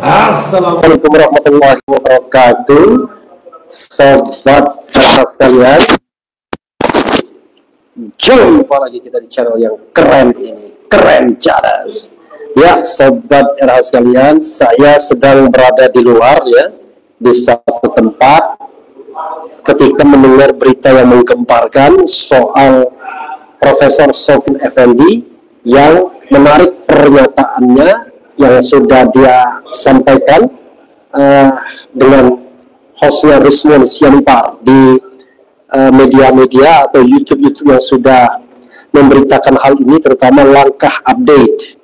Assalamualaikum warahmatullahi wabarakatuh, sobat sekalian. Jumpa lagi kita di channel yang keren ini, keren cadas. Ya, sobat RH sekalian, saya sedang berada di luar ya, di satu tempat ketika mendengar berita yang menggemparkan soal Profesor Sofyan Effendi yang menarik pernyataannya yang sudah dia sampaikan dengan hostnya Rizwan Sianipar di media-media atau YouTube yang sudah memberitakan hal ini, terutama langkah update.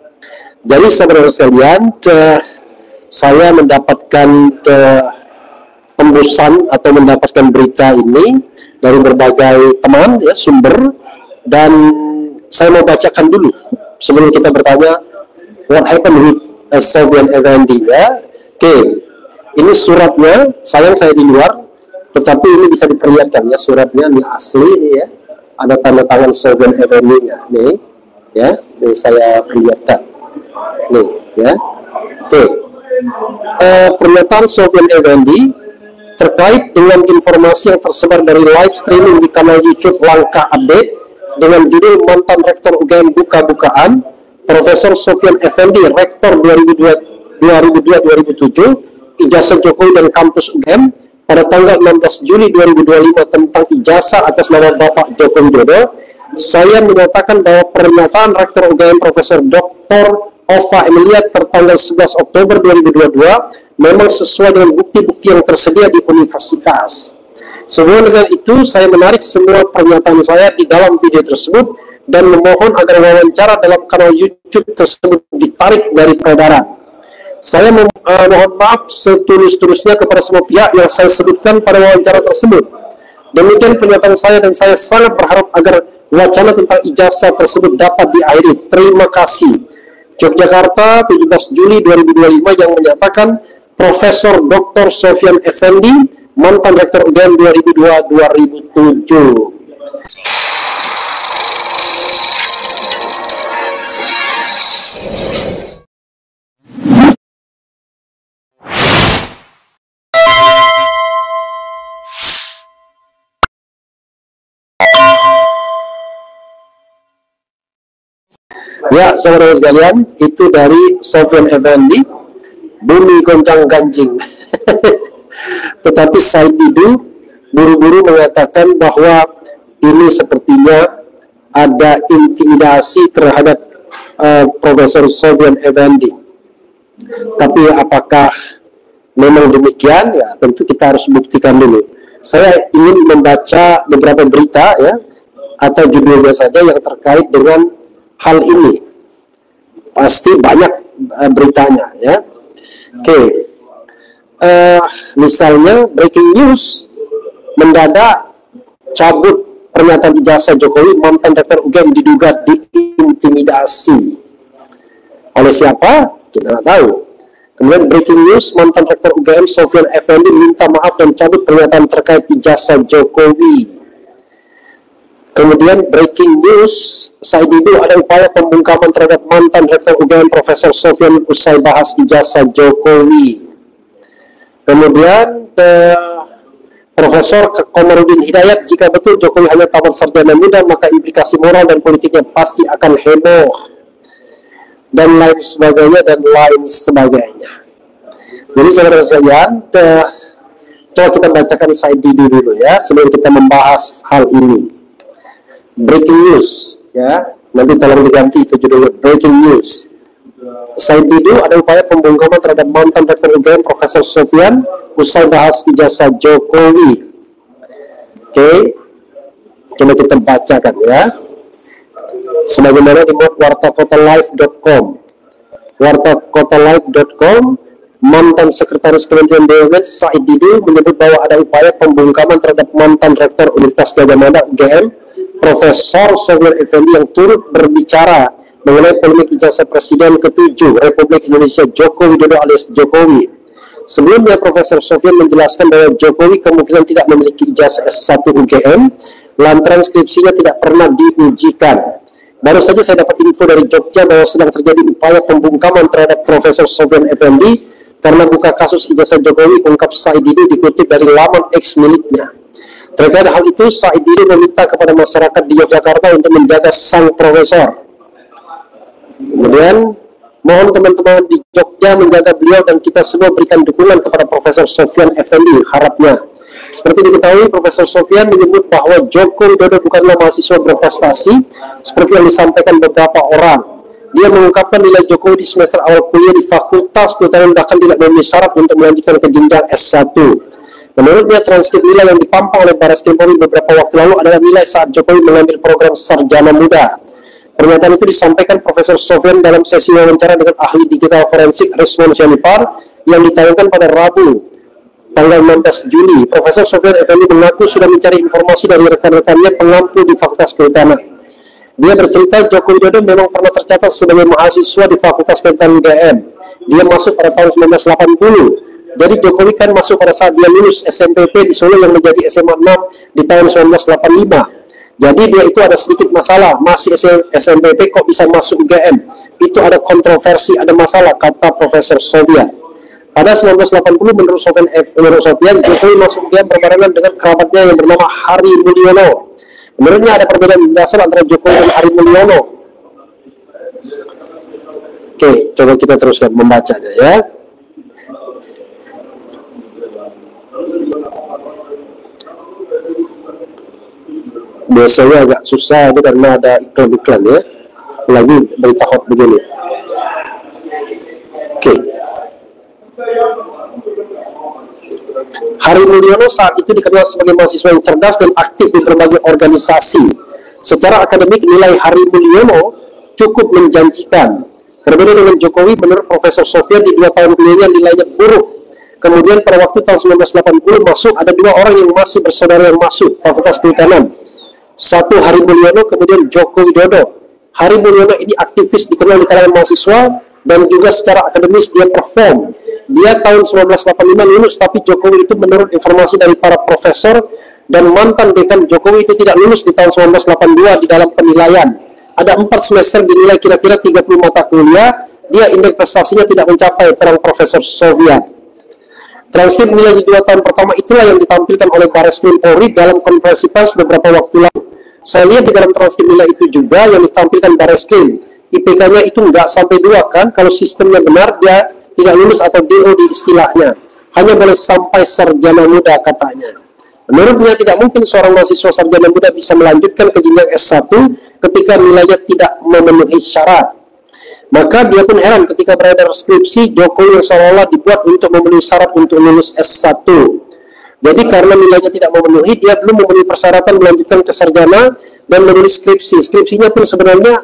Jadi saudara sekalian, saya mendapatkan tembusan atau mendapatkan berita ini dari berbagai teman ya, sumber, dan saya mau bacakan dulu sebelum kita bertanya what happened with Sofyan Effendi ya. Oke, ini suratnya, sayang saya di luar, tetapi ini bisa diperlihatkan ya, suratnya ini asli ya, ada tanda tangan Sofyan Effendi nya nih ya, ini saya perlihatkan nih ya. Oke, pernyataan Sofyan Effendi terkait dengan informasi yang tersebar dari live streaming di kanal YouTube Langkah Update dengan judul mantan Rektor UGM buka-bukaan Profesor Sofyan Effendi, Rektor 2002-2007, ijazah Jokowi dan kampus UGM pada tanggal 16 Juli 2025 tentang ijazah atas nama Bapak Joko Widodo. Saya menyatakan bahwa pernyataan Rektor UGM Profesor Dr. Ova Emilia tertanggal 11 Oktober 2022 memang sesuai dengan bukti-bukti yang tersedia di universitas. Sehubungan dengan itu, saya menarik semua pernyataan saya di dalam video tersebut dan memohon agar wawancara dalam kanal YouTube tersebut ditarik dari peredaran. Saya mohon maaf setulus-tulusnya kepada semua pihak yang saya sebutkan pada wawancara tersebut. Demikian pernyataan saya, dan saya sangat berharap agar wacana tentang ijazah tersebut dapat diakhiri. Terima kasih. Yogyakarta, 17 Juli 2025, yang menyatakan Profesor Dr. Sofyan Effendi, mantan Rektor UGM 2002-2007. Ya, saudara sekalian, itu dari Sofyan Effendi, bumi goncang ganjing. Tetapi Said Didu buru-buru mengatakan bahwa ini sepertinya ada intimidasi terhadap Profesor Sofyan Effendi. Tapi apakah memang demikian? Ya, tentu kita harus buktikan dulu. Saya ingin membaca beberapa berita ya, atau judulnya saja yang terkait dengan hal ini. Pasti banyak beritanya ya. Oke. Misalnya breaking news, mendadak cabut pernyataan ijazah Jokowi, mantan Rektor UGM diduga diintimidasi. Oleh siapa? Kita nggak tahu. Kemudian breaking news, mantan Rektor UGM Sofyan Effendi minta maaf dan cabut pernyataan terkait ijazah Jokowi. Kemudian breaking news, Said Didu, ada upaya pembungkaman terhadap mantan Rektor UGM Profesor Sofyan usai bahas ijazah Jokowi. Kemudian Profesor Komarudin Hidayat, jika betul Jokowi hanya tamat sarjana muda, maka implikasi moral dan politiknya pasti akan heboh, dan lain sebagainya. Jadi saudara sekalian, coba kita bacakan Said Didu dulu ya, sebelum kita membahas hal ini. Breaking news ya, nanti tolong diganti itu judulnya, breaking news. Said Didu, ada upaya pembungkaman terhadap mantan Rektor UGM Profesor Sofyan usai bahas ijazah Jokowi. Oke, coba kita bacakan ya, sebagaimana dimuat wartakotalive.com. Wartakotalive.com, mantan Sekretaris Kementerian BUMN Said Didu menyebut bahwa ada upaya pembungkaman terhadap mantan Rektor Universitas Gadjah Mada UGM Profesor Sofyan Effendi yang turut berbicara mengenai polemik ijazah Presiden ke-7 Republik Indonesia Joko Widodo alias Jokowi. Sebelumnya, Profesor Sofyan menjelaskan bahwa Jokowi kemungkinan tidak memiliki ijazah S1 UGM lantaran skripsinya tidak pernah diujikan. Baru saja saya dapat info dari Jogja bahwa sedang terjadi upaya pembungkaman terhadap Profesor Sofyan Effendi karena buka kasus ijazah Jokowi, ungkap Said Didu dikutip dari laman X miliknya. Terkait hal itu, Said Didu meminta kepada masyarakat di Yogyakarta untuk menjaga sang profesor. Kemudian, mohon teman-teman di Jogja menjaga beliau dan kita semua berikan dukungan kepada Profesor Sofyan Effendi, harapnya. Seperti diketahui, Profesor Sofyan menyebut bahwa Joko Widodo bukanlah mahasiswa berprestasi, seperti yang disampaikan beberapa orang. Dia mengungkapkan nilai Jokowi di semester awal kuliah di Fakultas Kehutanan bahkan tidak memenuhi syarat untuk melanjutkan ke jenjang S1. Menurutnya, transkrip nilai yang dipampang oleh Barreskrim Polri beberapa waktu lalu adalah nilai saat Jokowi mengambil program Sarjana Muda. Pernyataan itu disampaikan Profesor Sofyan dalam sesi wawancara dengan ahli digital forensik Resmond Sianipar yang ditayangkan pada Rabu, tanggal 16 Juli. Profesor Sofyan Effendi mengaku sudah mencari informasi dari rekan-rekannya pengampu di Fakultas Kehutanan. Dia bercerita Joko Widodo memang pernah tercatat sebagai mahasiswa di Fakultas Kehutanan UGM. Dia masuk pada tahun 1980. Jadi Jokowi kan masuk pada saat dia lulus SMPP di Solo yang menjadi SMA 6 di tahun 1985. Jadi dia itu ada sedikit masalah, masih SMPP kok bisa masuk UGM. Itu ada kontroversi, ada masalah, kata Profesor Sofyan. Pada 1980 menurut Sofyan, Jokowi masuk UGM berbarengan dengan kerabatnya yang bernama Hari Mulyono. Menurutnya ada perbedaan dasar antara Jokowi dan Hari Mulyono. Oke, coba kita teruskan membacanya ya. Biasanya agak susah itu karena ada iklan-iklan ya. Lagi berita hot begini. Oke. Hari Mulyono saat itu dikenal sebagai mahasiswa yang cerdas dan aktif di berbagai organisasi. Secara akademik, nilai Hari Mulyono cukup menjanjikan. Berbeda dengan Jokowi, menurut Profesor Sofyan, di 2 tahun kuliahnya nilainya buruk. Kemudian pada waktu tahun 1980 masuk, ada 2 orang yang masih bersaudara yang masuk Fakultas Kehutanan. Satu Hari Mulyono, kemudian Joko Widodo. Hari Mulyono ini aktivis dikenal di kalangan mahasiswa dan juga secara akademis dia perform. Dia tahun 1985 lulus, tapi Jokowi itu menurut informasi dari para profesor dan mantan dekan Jokowi itu tidak lulus di tahun 1982 di dalam penilaian. Ada 4 semester dinilai kira-kira 30 mata kuliah, dia indeks prestasinya tidak mencapai, terang Profesor Sofyan. Transkrip nilai di 2 tahun pertama itulah yang ditampilkan oleh Barreskrim Polri dalam konferensi pers beberapa waktu lalu. Saya lihat di dalam transkrip nilai itu juga yang ditampilkan Barreskrim. IPK-nya itu nggak sampai 2 kan, kalau sistemnya benar dia tidak lulus atau DO di istilahnya. Hanya boleh sampai sarjana muda katanya. Menurutnya tidak mungkin seorang mahasiswa sarjana muda bisa melanjutkan ke jenjang S1 ketika nilainya tidak memenuhi syarat. Maka dia pun heran ketika beredar skripsi Jokowi yang seolah-olah dibuat untuk memenuhi syarat untuk lulus S1. Jadi karena nilainya tidak memenuhi, dia belum memenuhi persyaratan melanjutkan ke sarjana dan menulis skripsi. Skripsinya pun sebenarnya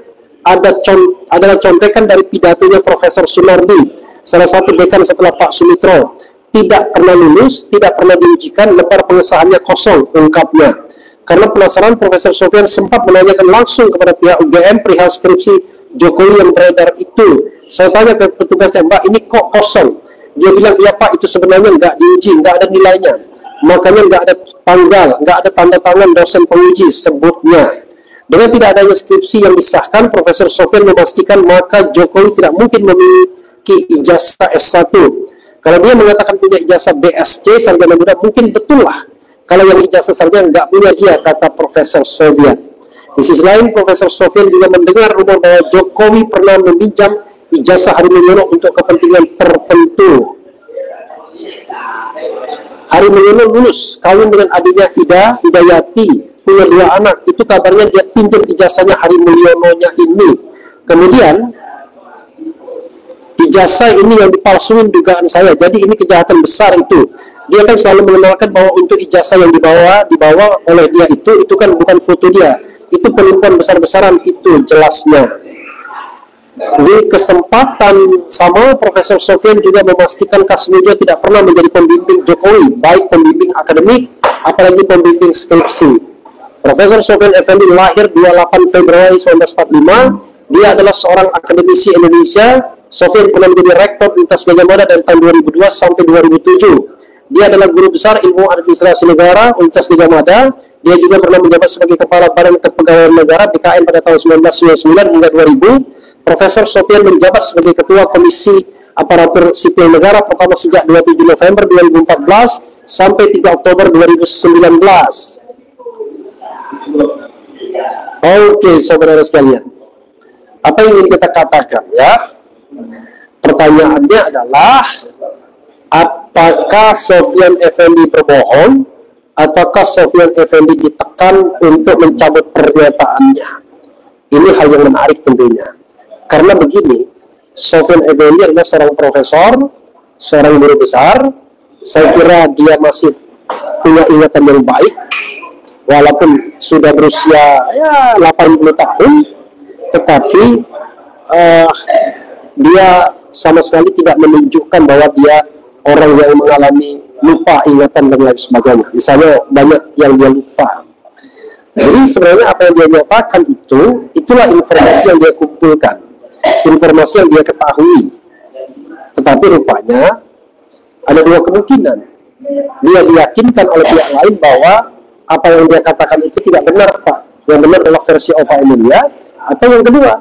adalah contekan dari pidatonya Profesor Sunardi, salah satu dekan setelah Pak Sumitro. Tidak pernah lulus, tidak pernah diujikan, lembar pengesahannya kosong, ungkapnya. Karena penasaran, Profesor Sofyan sempat menanyakan langsung kepada pihak UGM perihal skripsi Jokowi yang beredar itu. Saya tanya ke petugasnya, Mbak, ini kok kosong? Dia bilang, iya Pak, itu sebenarnya nggak diuji, nggak ada nilainya. Makanya nggak ada tanggal, nggak ada tanda tangan dosen penguji, sebutnya. Dengan tidak adanya skripsi yang disahkan, Profesor Sofyan memastikan maka Jokowi tidak mungkin memiliki ijazah S1. Kalau dia mengatakan punya ijazah BSc, sarjana muda, mungkin betul lah. Kalau yang ijazah sarjana nggak punya dia, kata Profesor Sofyan. Di sisi lain, Profesor Sofyan juga mendengar rumor bahwa Jokowi pernah meminjam ijazah Hari Mulyono untuk kepentingan tertentu. Hari Mulyono lulus, kawin dengan adiknya Hidayati, punya 2 anak. Itu kabarnya dia pinjam ijazahnya Hari Mulyono-nya ini. Kemudian ijazah ini yang dipalsuin dugaan saya. Jadi ini kejahatan besar itu. Dia kan selalu mengenalkan bahwa untuk ijazah yang dibawa oleh dia itu kan bukan foto dia. Itu penipuan besar-besaran itu jelasnya. Di kesempatan sama, Profesor Sofyan juga memastikan Kasmijo tidak pernah menjadi pembimbing Jokowi, baik pembimbing akademik, apalagi pembimbing skripsi. Profesor Sofyan Effendi lahir 28 Februari 1945. Dia adalah seorang akademisi Indonesia. Sofyan pernah menjadi rektor Universitas Gadjah Mada dari tahun 2002 sampai 2007. Dia adalah guru besar ilmu administrasi negara Universitas Gadjah Mada. Dia juga pernah menjabat sebagai Kepala Badan Kepegawaian Negara BKN pada tahun 1999 hingga 2000. Profesor Sopyan menjabat sebagai Ketua Komisi Aparatur Sipil Negara pertama sejak 27 November 2014 sampai 3 Oktober 2019. Oke, saudara sekalian, apa yang ingin kita katakan ya? Pertanyaannya adalah, apakah Sofyan Effendi berbohong ataukah Sofyan Effendi ditekan untuk mencabut pernyataannya? Ini hal yang menarik tentunya. Karena begini, Sofyan Effendi adalah seorang profesor, seorang guru besar. Saya kira dia masih punya ingatan yang baik, walaupun sudah berusia ya 80 tahun, tetapi dia sama sekali tidak menunjukkan bahwa dia orang yang mengalami lupa ingatan dan lain sebagainya. Misalnya banyak yang dia lupa. Jadi sebenarnya apa yang dia nyatakan itulah informasi yang dia kumpulkan, informasi yang dia ketahui. Tetapi rupanya ada dua kemungkinan. Dia diyakinkan oleh pihak lain bahwa apa yang dia katakan itu tidak benar, Pak. Yang benar adalah versi Ova Emilia. Atau yang kedua,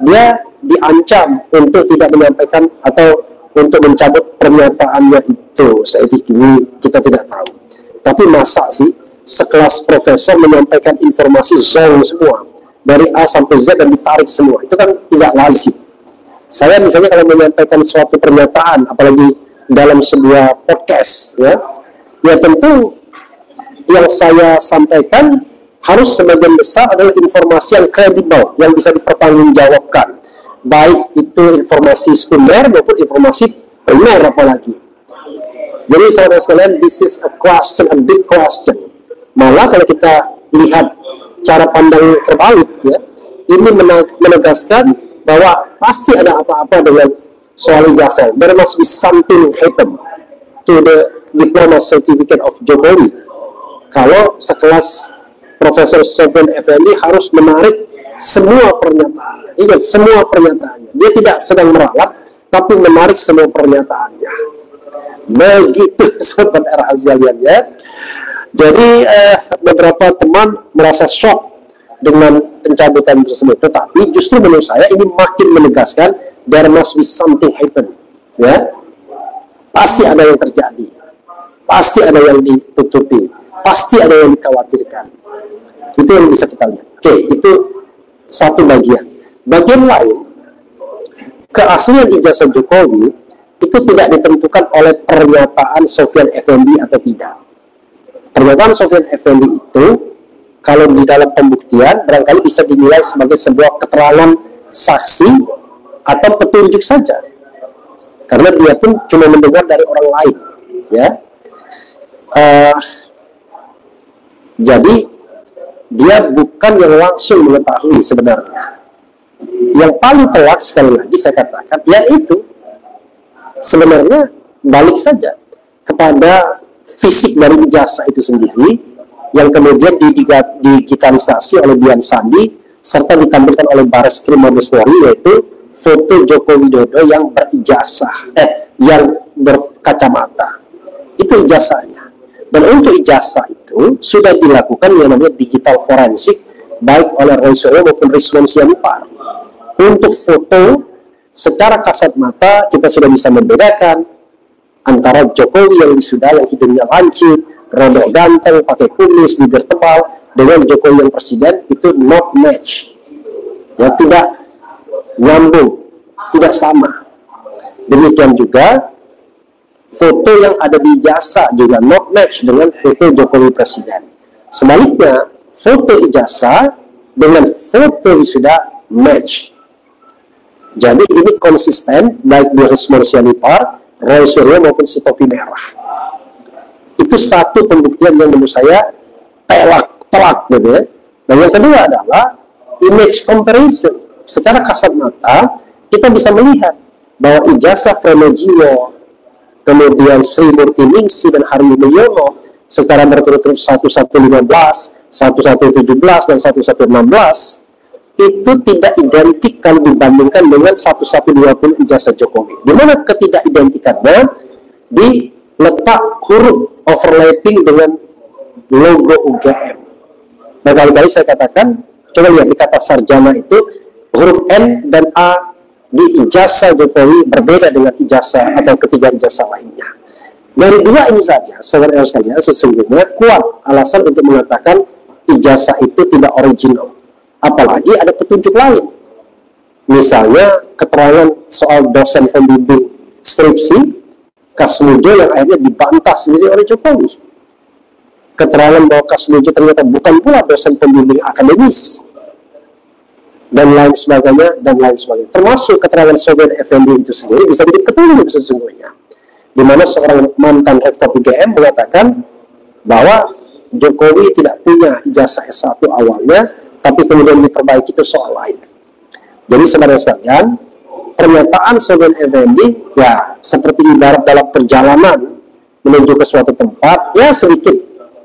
dia diancam untuk tidak menyampaikan atau untuk mencabut pernyataannya itu. Saya ini kita tidak tahu. Tapi masa sih sekelas profesor menyampaikan informasi zong semua dari A sampai Z dan ditarik semua? Itu kan tidak lazim. Saya misalnya kalau menyampaikan suatu pernyataan, apalagi dalam sebuah podcast, ya tentu yang saya sampaikan harus sebagian besar adalah informasi yang kredibel, yang bisa dipertanggungjawabkan, baik itu informasi sekunder maupun informasi primer apalagi. Jadi saudara sekalian, this is a question, a big question. Malah kalau kita lihat cara pandang terbalik, ya, ini menegaskan bahwa pasti ada apa-apa dengan soal ijazah. There must be something happen to the diploma certificate of Jokowi. Kalau sekelas Profesor Sofyan Effendi harus menarik semua pernyataannya. Ingat, semua pernyataannya. Dia tidak sedang meralat, tapi menarik semua pernyataannya. Begitu Sobat Rahasialian ya. Jadi beberapa teman merasa shock dengan pencabutan tersebut. Tetapi justru menurut saya ini makin menegaskan there must be something happen. Ya, pasti ada yang terjadi. Pasti ada yang ditutupi. Pasti ada yang dikhawatirkan. Itu yang bisa kita lihat. Oke, itu satu bagian. Bagian lain, keaslian ijazah Jokowi itu tidak ditentukan oleh pernyataan Sofyan Effendi atau tidak. Pernyataan Sofyan Effendi itu, kalau di dalam pembuktian, barangkali bisa dinilai sebagai sebuah keterangan saksi atau petunjuk saja. Karena dia pun cuma mendengar dari orang lain. Ya. Jadi dia bukan yang langsung mengetahui sebenarnya. Yang paling telak sekali lagi saya katakan, yaitu sebenarnya balik saja kepada fisik dari ijazah itu sendiri, yang kemudian digitalisasi oleh Dian Sandi serta ditampilkan oleh Bareskrim Mabes Polri, yaitu foto Joko Widodo yang berijazah, yang berkacamata. Itu ijazahnya. Dan untuk ijazah itu sudah dilakukan yang namanya digital forensik baik oleh Roy Suryo maupun Rizwan Sianipar. Untuk foto secara kasat mata kita sudah bisa membedakan antara Jokowi yang wisuda, yang hidungnya lancip, rodok ganteng, pakai kumis, bibir tebal, dengan Jokowi yang presiden, itu not match. Ya, tidak nyambung, tidak sama. Demikian juga foto yang ada di ijazah juga not match dengan foto Jokowi presiden. Sebaliknya, foto ijazah dengan foto wisuda match. Jadi ini konsisten baik di Rizwan Sianipar, Roy Suryo maupun si topi merah. Itu satu pembuktian yang menurut saya telak gitu ya. Dan yang kedua adalah image comparison. Secara kasat mata kita bisa melihat bahwa ijazah Frenojiwo, kemudian Sri Murti Ningsi dan Hari Yudhoyono secara berturut-turut 1115, 1117 dan 1116 itu tidak identik kalau dibandingkan dengan 1120 ijazah Jokowi. Di mana ketidakidentikannya di letak huruf overlapping dengan logo UGM. Berkali-kali saya katakan, coba lihat di kata sarjana itu, huruf N dan A di ijazah Jokowi berbeda dengan ijazah atau ketiga ijazah lainnya. Dari dua ini saja, saudara sekalian, sesungguhnya kuat alasan untuk mengatakan ijazah itu tidak original. Apalagi ada petunjuk lain. Misalnya keterangan soal dosen pembimbing skripsi Kasmujo yang akhirnya dibantah sendiri oleh Jokowi. Keterangan bahwa Kasmujo ternyata bukan pula dosen pembimbing akademis dan lain sebagainya dan lain sebagainya. Termasuk keterangan Sofyan Effendi itu sendiri bisa jadi petunjuk sesungguhnya. Di mana seorang mantan rektor UGM mengatakan bahwa Jokowi tidak punya ijazah S1 awalnya, tapi kemudian diperbaiki itu soal lain. Jadi saudara sekalian, pernyataan Sofyan Effendi ya seperti ibarat dalam perjalanan menuju ke suatu tempat, ya sedikit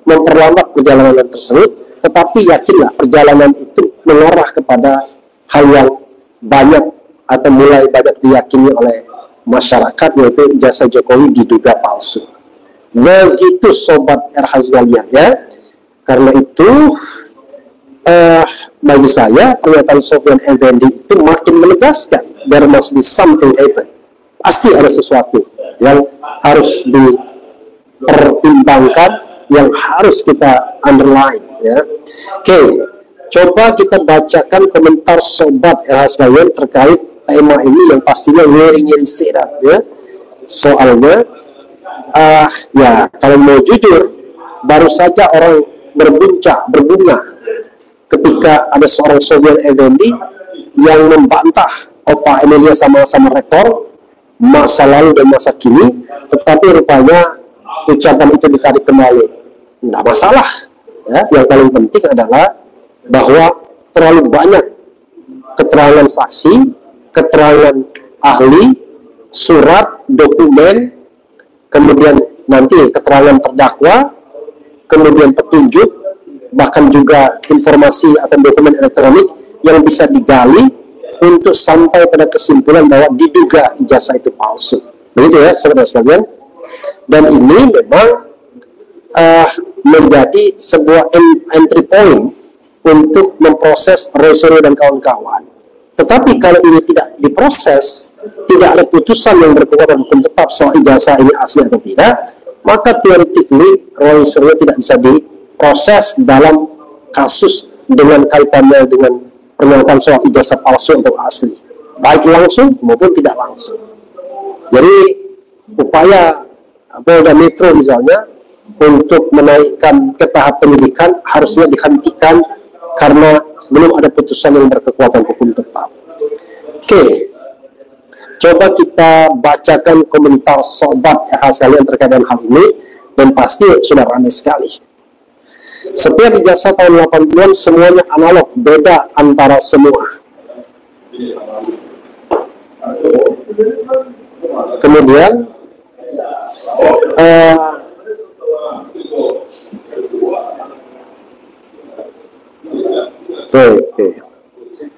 memperlambat perjalanan tersebut, tetapi yakinlah perjalanan itu mengarah kepada hal yang banyak atau mulai banyak diyakini oleh masyarakat, yaitu ijazah Jokowi diduga palsu. Begitu sobat RH sekalian ya. Karena itu bagi saya pernyataan Sofyan Effendi itu makin menegaskan there must be something happen. Pasti ada sesuatu yang harus dipertimbangkan, yang harus kita underline ya. Oke, coba kita bacakan komentar sobat RH sekalian terkait tema ini yang pastinya ngeri-ngeri sedap ya. Soalnya ya kalau mau jujur, baru saja orang berbunga ketika ada seorang Sofyan Effendi yang membantah Ova Emilia sama-sama rektor masa lalu dan masa kini, tetapi rupanya ucapan itu ditarik kembali. Tidak masalah ya. Yang paling penting adalah bahwa terlalu banyak keterangan saksi, keterangan ahli, surat, dokumen, kemudian nanti keterangan terdakwa, kemudian petunjuk, bahkan juga informasi atau dokumen elektronik yang bisa digali untuk sampai pada kesimpulan bahwa diduga ijazah itu palsu. Begitu ya saudara sekalian. Dan ini memang menjadi sebuah entry point untuk memproses Roy Suryo dan kawan-kawan. Tetapi kalau ini tidak diproses, tidak ada putusan yang berkekuatan hukum tetap soal ijazah ini asli atau tidak, maka teoretically Roy Suryo tidak bisa diproses dalam kasus dengan kaitannya dengan pernyataan soal ijazah palsu atau asli, baik langsung maupun tidak langsung. Jadi upaya Polda Metro misalnya untuk menaikkan ke tahap penyidikan harusnya dihentikan karena belum ada putusan yang berkekuatan hukum tetap. Oke, coba kita bacakan komentar sobat sekalian terkait dengan hal ini, dan pasti sudah ramai sekali. Setiap ijazah tahun 80-an semuanya analog, beda antara semua. Kemudian oke.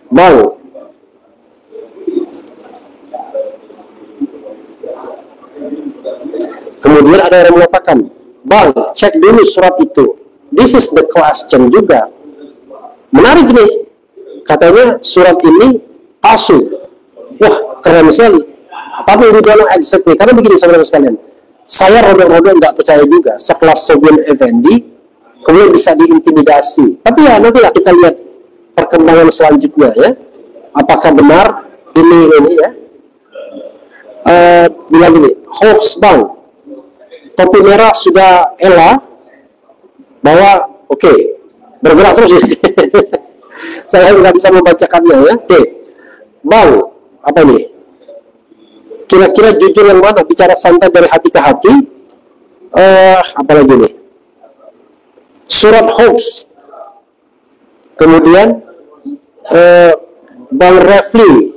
Bang, kemudian ada yang mengatakan, Bang, cek dulu surat itu. This is the question juga. Menarik nih, katanya surat ini palsu. Wah, keren sekali. Tapi we don't know exactly. Karena begini saudara sekalian, saya rodok-rodok nggak percaya juga sekelas Sofyan Effendi kemudian bisa diintimidasi. Tapi ya nantilah kita lihat perkembangan selanjutnya ya. Apakah benar ini ya? Bilang gini, hoax Bang, topi merah sudah Ella bahwa oke, bergerak terus ya. Saya nggak bisa membacakannya ya. Oke, Bang, apa ini? Kira-kira jujur yang mana? Bicara santai dari hati ke hati. Apa lagi nih? Surat hoax. Kemudian Bang Refli,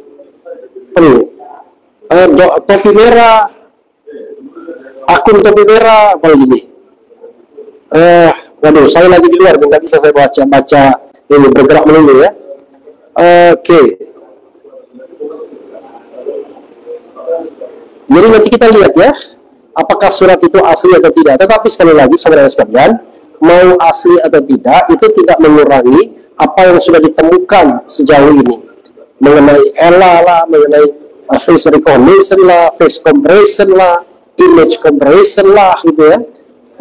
topi merah, akun topi merah, apa lagi nih? Waduh, saya lagi di luar, nggak bisa saya baca ini, bergerak melulu ya. Oke. Jadi nanti kita lihat ya, apakah surat itu asli atau tidak. Tetapi sekali lagi saudara sekalian, mau asli atau tidak itu tidak mengurangi apa yang sudah ditemukan sejauh ini mengenai ELA lah, mengenai face recognition lah, face comparison lah, image comparison lah, gitu ya.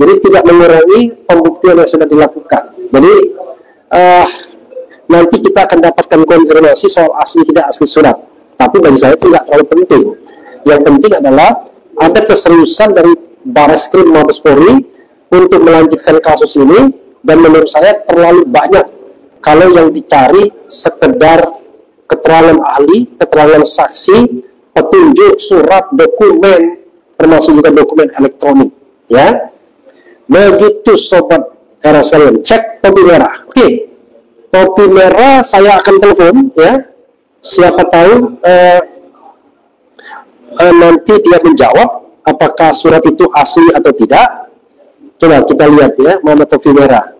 Jadi tidak mengurangi pembuktian yang sudah dilakukan. Jadi nanti kita akan dapatkan konfirmasi soal asli tidak asli surat. Tapi bagi saya itu tidak terlalu penting. Yang penting adalah ada keseriusan dari Barreskrim Mabes Polri untuk melanjutkan kasus ini, dan menurut saya terlalu banyak kalau yang dicari sekedar keterangan ahli, keterangan saksi, petunjuk, surat, dokumen, termasuk juga dokumen elektronik, ya. Begitu sobat era sekalian, cek topi merah. Oke, topi merah saya akan telepon, ya. Siapa tahu nanti dia menjawab apakah surat itu asli atau tidak. Coba kita lihat ya, mana topi merah.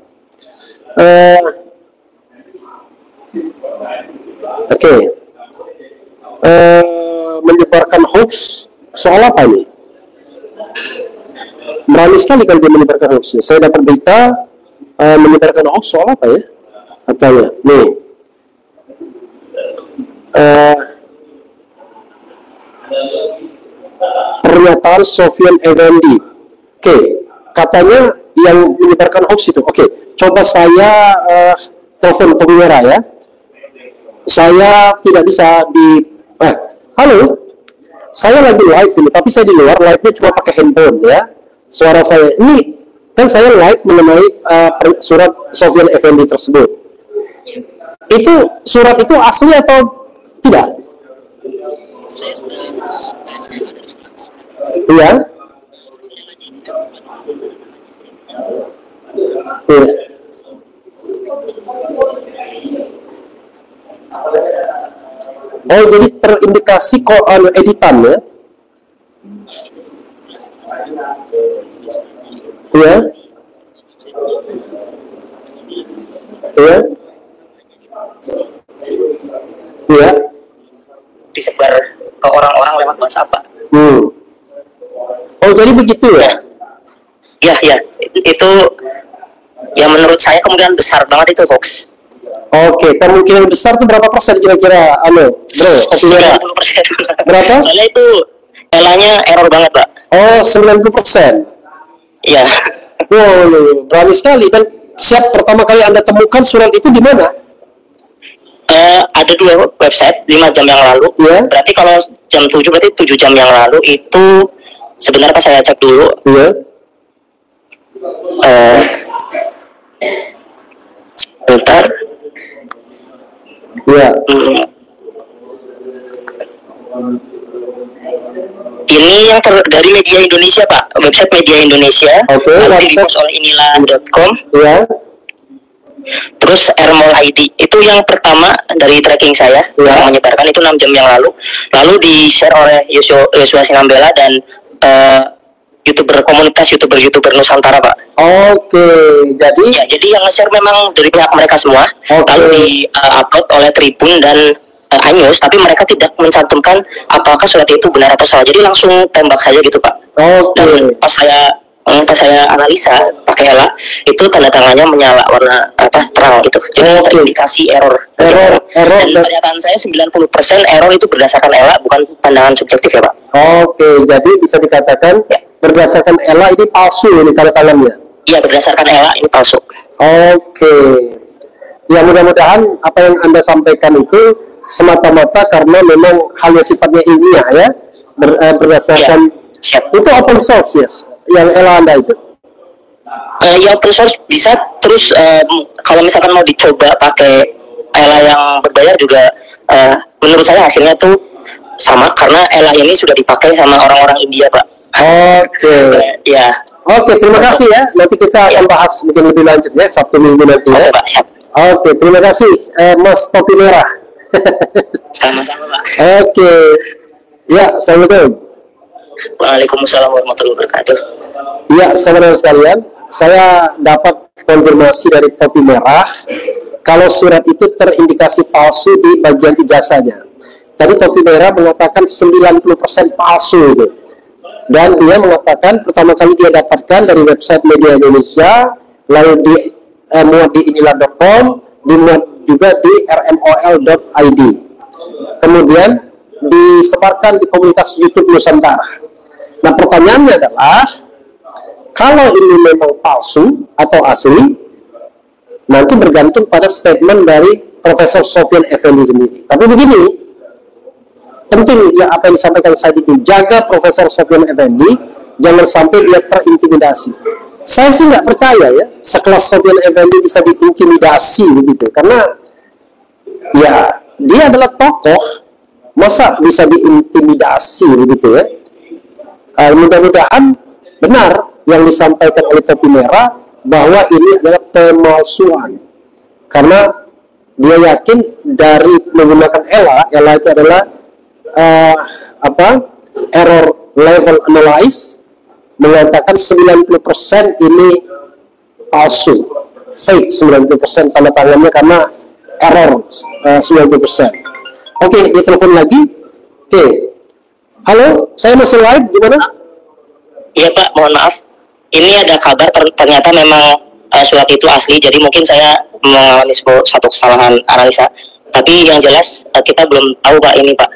Oke. Menyebarkan hoax soal apa ini? Berani sekali kalau dia menyebarkan hoax. Saya dapat berita menyebarkan hoax soal apa ya? Katanya, nih. Pernyataan Sofyan Effendi. Oke, katanya yang menyebarkan hoax itu. Oke, coba saya telepon topi merah ya. Saya tidak bisa di halo, saya lagi live ini, tapi saya di luar, live-nya cuma pakai handphone ya. Suara saya ini kan saya live mengenai surat Sofyan Effendi tersebut. Itu surat itu asli atau tidak? Iya. Iya. Oh, jadi terindikasi kok editan ya? Iya. Iya. Iya. Disebar ke orang-orang lewat WhatsApp, Pak. Oh, jadi begitu ya? Ya, itu ya menurut saya kemungkinan besar banget itu hoax. Oke, kemungkinan besar itu berapa persen kira-kira, bro? 90%. Berapa? Soalnya itu elanya error banget, Pak. Oh, 90%. Iya. Wow, berani sekali. Dan siap pertama kali Anda temukan surat itu di mana? Ada 2 website 5 jam yang lalu. Yeah. Berarti kalau jam 7 berarti 7 jam yang lalu itu sebenarnya pas saya cek dulu. Iya. Bentar. Iya. Ini yang dari Media Indonesia, Pak. Website Media Indonesia. Oke. Di-post oleh inilah.com. Iya. Terus Airmall ID itu yang pertama dari tracking saya yang menyebarkan itu 6 jam yang lalu. Lalu di-share oleh Yosua Sinambela dan komunitas youtuber Nusantara, Pak. Oke, jadi ya, jadi yang nge-share memang dari pihak mereka semua. Lalu di-upload oleh Tribun dan iNews, tapi mereka tidak mencantumkan apakah surat itu benar atau salah. Jadi langsung tembak saja gitu, Pak. Dan pas saya analisa pakai ELA, itu tanda tangannya menyala warna terang gitu. Jadi terindikasi error. Dan pernyataan saya 90% error itu berdasarkan ELA, bukan pandangan subjektif ya, Pak. Oke, jadi bisa dikatakan berdasarkan ELA ini palsu ini tanda tangannya. Iya, berdasarkan ELA ini palsu. Oke. Ya, mudah-mudahan apa yang Anda sampaikan itu semata-mata karena memang halnya sifatnya ilmiah ya, berdasarkan itu open source yes, yang ELA Anda itu. Ya open source bisa, terus kalau misalkan mau dicoba pakai ELA yang berbayar juga menurut saya hasilnya tuh sama karena ELA ini sudah dipakai sama orang-orang India, Pak. Oke. Ya. Oke, terima kasih ya. Nanti kita akan bahas mungkin lebih lanjut ya Sabtu Minggu nanti ya. Pak, siap. Oke, terima kasih Mas Topi Merah. Sama-sama, Pak. Oke. Ya, assalamualaikum. Waalaikumsalam warahmatullahi wabarakatuh. Ya, saudara sekalian, saya dapat konfirmasi dari Topi Merah kalau surat itu terindikasi palsu di bagian ijazahnya. Tadi Topi Merah mengatakan 90% palsu itu. Dan dia mengatakan pertama kali dia dapatkan dari website Media Indonesia, lalu muat di inilah.com, dimuat juga di rmol.id, kemudian disebarkan di komunitas YouTube Nusantara. Nah, pertanyaannya adalah, kalau ini memang palsu atau asli, nanti bergantung pada statement dari Profesor Sofyan Effendi sendiri. Tapi begini, penting ya apa yang disampaikan saya itu, jaga Profesor Sofyan Effendi, jangan sampai dia terintimidasi. Saya sih nggak percaya ya, sekelas Sofyan Effendi bisa diintimidasi begitu, karena ya dia adalah tokoh, masa bisa diintimidasi begitu ya. Mudah-mudahan benar yang disampaikan oleh Topi Merah bahwa ini adalah pemalsuan, karena dia yakin dari menggunakan ELA itu adalah error level analyze, mengatakan 90% ini palsu, fake 90% tanda tangannya karena error 90%. Oke, dia telepon lagi. Oke. Halo, saya masih live, gimana? Iya Pak, mohon maaf. Ini ada kabar ternyata memang surat itu asli, jadi mungkin saya mengalami satu kesalahan analisa. Tapi yang jelas kita belum tahu Pak ini Pak.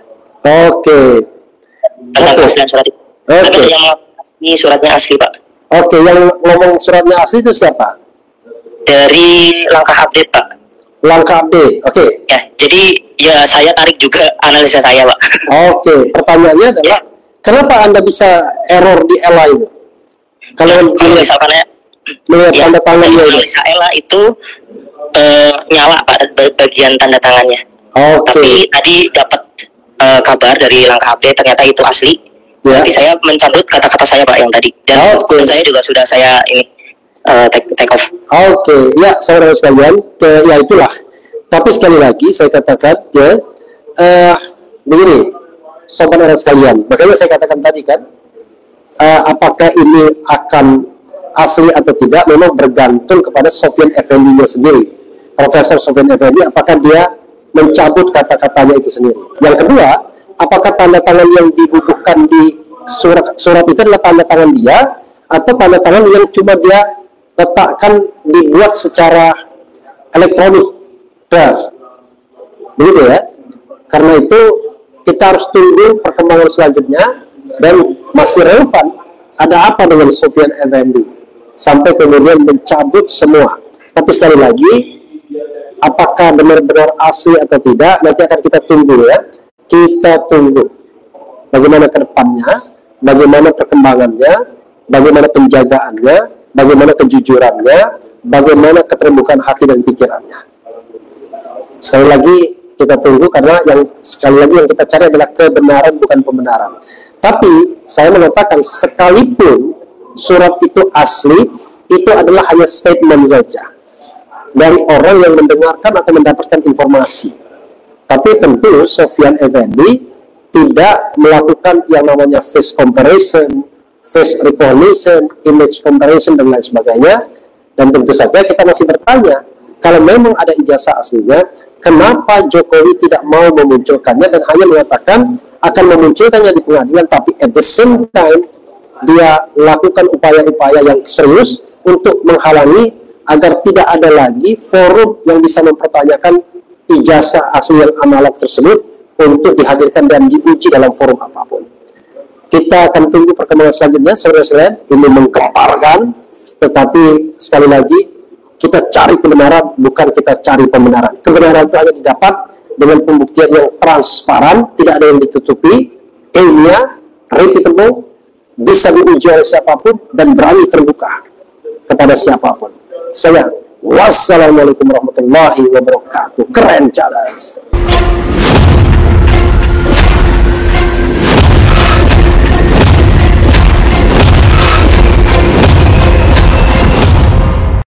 Oke. Tentang keaslian surat itu. Tapi ada yang mengakui suratnya asli Pak. Oke, yang ngomong suratnya asli itu siapa? Dari Langkah Update Pak. Langkah Update, oke. Ya, jadi ya saya tarik juga analisa saya Pak. Oke, pertanyaannya adalah kenapa Anda bisa error di ELA itu? Kalau misalkan melihat tanda tangannya analisa ELA itu nyala Pak, bagian tanda tangannya. Tapi tadi dapat kabar dari Langkah Update ternyata itu asli. Nanti saya mencabut kata-kata saya Pak yang tadi, dan saya juga sudah saya ini take off. Oke, ya saudara sekalian, ya itulah. Tapi sekali lagi saya katakan ya, begini, sobat era sekalian, makanya saya katakan tadi kan, apakah ini akan asli atau tidak, memang bergantung kepada Sofyan Effendi-nya sendiri, Profesor Sofyan Effendi, apakah dia mencabut kata-katanya itu sendiri. Yang kedua, apakah tanda tangan yang dibubuhkan di surat itu adalah tanda tangan dia, atau tanda tangan yang cuma dia letakkan, dibuat secara elektronik, begitu ya. Karena itu kita harus tunggu perkembangan selanjutnya, dan masih relevan ada apa dengan Sofyan Effendi sampai kemudian mencabut semua. Tapi sekali lagi, apakah benar-benar asli atau tidak, nanti akan kita tunggu ya. Kita tunggu bagaimana ke depannya, bagaimana perkembangannya, bagaimana penjagaannya, bagaimana kejujurannya, bagaimana keterbukaan hati dan pikirannya. Sekali lagi kita tunggu, karena yang sekali lagi yang kita cari adalah kebenaran, bukan pembenaran. Tapi saya mengatakan, sekalipun surat itu asli, itu adalah hanya statement saja dari orang yang mendengarkan atau mendapatkan informasi. Tapi tentu Sofyan Effendi tidak melakukan yang namanya face comparison, face recognition, image comparison, dan lain sebagainya. Dan tentu saja kita masih bertanya, kalau memang ada ijazah aslinya, kenapa Jokowi tidak mau memunculkannya dan hanya mengatakan akan memunculkannya di pengadilan, tapi at the same time dia lakukan upaya-upaya yang serius untuk menghalangi agar tidak ada lagi forum yang bisa mempertanyakan ijazah asli yang analog tersebut untuk dihadirkan dan diuji dalam forum apapun. Kita akan tunggu perkembangan selanjutnya, saudara-saudara. Ini menggemparkan, tetapi sekali lagi kita cari kebenaran, bukan kita cari pembenaran. Kebenaran itu hanya didapat dengan pembuktian yang transparan, tidak ada yang ditutupi, ilmiah, repeatable, bisa diuji oleh siapapun, dan berani terbuka kepada siapapun. Saya, wassalamualaikum warahmatullahi wabarakatuh. Keren, Cadas.